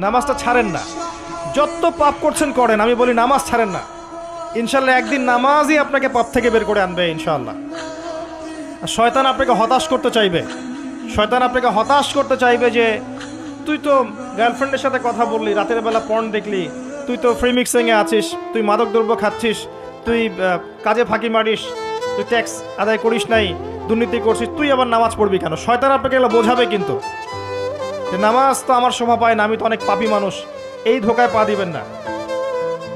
নামাজটা ছাড়েন না। যত পাপ করছেন করেন, আমি বলি নামাজ ছাড়েন না। ইনশাল্লাহ একদিন নামাজই আপনাকে পাপ থেকে বের করে আনবে ইনশাআল্লাহ। শয়তান আপনাকে হতাশ করতে চাইবে, শয়তান আপনাকে হতাশ করতে চাইবে যে তুই তো গার্লফ্রেন্ডের সাথে কথা বললি, রাতের বেলা পর্ন দেখলি, তুই তো ফ্রি মিক্সিংয়ে আছিস, তুই মাদকদ্রব্য খাচ্ছিস, তুই কাজে ফাঁকি মারিস, তুই ট্যাক্স আদায় করিস নাই, দুর্নীতি করছিস, তুই আবার নামাজ পড়বি কেন? শয়তান আপনাকে এগুলো বোঝাবে কিন্তু যে নামাজ তো আমার শোভা পায় না, আমি তো অনেক পাপী মানুষ। এই ধোকায় পা দিবেন না।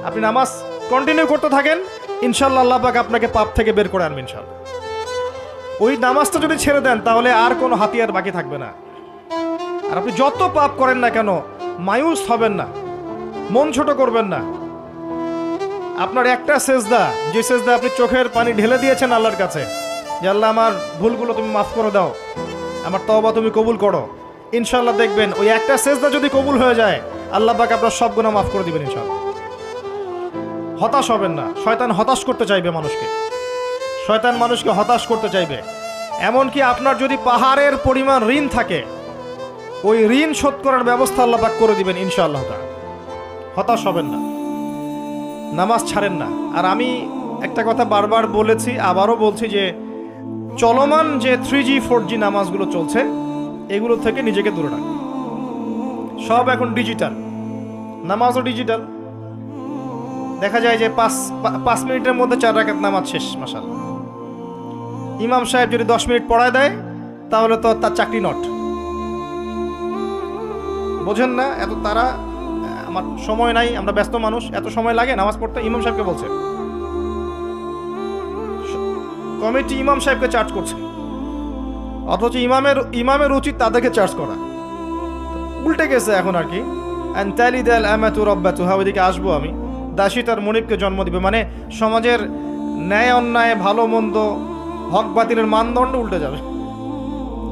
আপনি নামাজ কন্টিনিউ করতে থাকেন, ইনশাল্লাহ আল্লাহ পাক আপনাকে পাপ থেকে বের করে আনবেন ইনশাল্লাহ। ওই নামাজটা যদি ছেড়ে দেন তাহলে আর কোনো হাতিয়ার বাকি থাকবে না। আর আপনি যত পাপ করেন না কেন মায়ুস হবেন না, মন ছোট করবেন না। আপনার একটা সেজদা, যে সেজদা আপনি চোখের পানি ঢেলে দিয়েছেন আল্লাহর কাছে যে আল্লাহ আমার ভুলগুলো তুমি মাফ করে দাও, আমার তওবা তুমি কবুল করো, ইনশাল্লাহ দেখবেন ওই একটা সেজদা যদি কবুল হয়ে যায় আল্লাহ পাক আপনার সব গুনাহ মাফ করে দিবেন ইনশাল্লাহ। হতাশ হবেন না। শয়তান হতাশ করতে চাইবে মানুষকে, শয়তান মানুষকে হতাশ করতে চাইবে। এমনকি আপনার যদি পাহাড়ের পরিমাণ ঋণ থাকে, ওই ঋণ শোধ করার ব্যবস্থা আল্লাহ পাক করে দিবেন ইনশাআল্লাহ। হতাশ হবেন না, নামাজ ছাড়েন না। আর আমি একটা কথা বারবার বলেছি, আবারও বলছি যে চলমান যে 3G 4G নামাজগুলো চলছে এগুলো থেকে নিজেকে দূরে রাখুন। সব এখন ডিজিটাল, নামাজও ডিজিটাল। দেখা যায় যে 5 মিনিটের মধ্যে 4 রাকাত নামাজ শেষ মাশাআল্লাহ। ইমাম সাহেব যদি 10 মিনিট পড়ায় দেয় তাহলে তো তার চাকরি নট। বোঝেন না? এত তারা, আমার সময় নাই, আমরা ব্যস্ত মানুষ, এত সময় লাগে নামাজ পড়তে? ইমাম সাহেবকে বলছে, কমিটি ইমাম সাহেবকে চার্জ করছে, অথচ ইমামের উচিত তাদেরকে চার্জ করা। উল্টে গেছে এখন আর কি। ওইদিকে আসবো আমি। দাসী তার মনিবকে জন্ম দিবে, মানে সমাজের ন্যায় অন্যায়, ভালো মন্দ, হক বাতিলের মানদণ্ড উল্টে যাবে।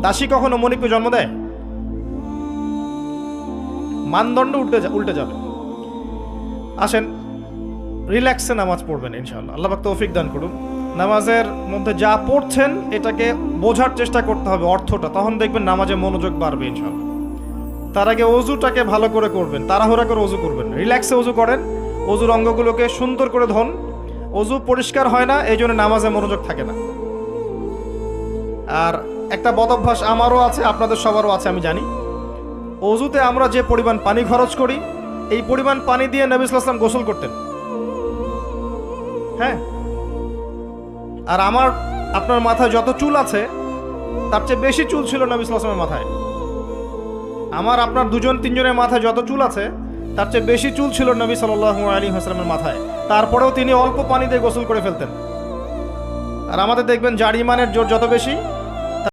দাসী কখনো মনিবকে জন্ম দেয়? মানদণ্ড উল্টে যাবে। আসেন রিল্যাক্সে নামাজ পড়বেন ইনশাআল্লাহ। আল্লাহ পাক তৌফিক দান করুন। নামাজের মধ্যে যা পড়ছেন এটাকে বোঝার চেষ্টা করতে হবে অর্থটা, তখন দেখবেন নামাজে মনোযোগ বাড়বে ইনশাআল্লাহ। তার আগে অজুটাকে ভালো করে করবেন, তাড়াহুড়া করে অজু করবেন, রিল্যাক্সে অজু করেন, অজুর অঙ্গগুলোকে সুন্দর করে ধন। অজু পরিষ্কার হয় না, এই জন্য নামাজে মনোযোগ থাকে না। আর একটা বদ অভ্যাস আমারও আছে, আপনাদের সবারও আছে আমি জানি। অজুতে আমরা যে পরিমাণ পানি খরচ করি, এই পরিমাণ পানি দিয়ে নবী সাল্লাল্লাহু আলাইহি ওয়াসাল্লাম গোসল করতেন। হ্যাঁ, আর আপনার মাথায় যত চুল আছে তার চেয়ে বেশি চুল ছিল নবী সাল্লাল্লাহু আলাইহি ওয়াসাল্লামের মাথায়। আপনার 2-3 জনের মাথায় যত চুল আছে তার চেয়ে বেশি চুল ছিল নবী সাল্লাল্লাহু আলাইহি ওয়াসাল্লামের মাথায়। তারপরেও তিনি অল্প পানি দিয়ে গোসল করে ফেলতেন। আর আমাদের দেখবেন যার ইমানের জোর যত বেশি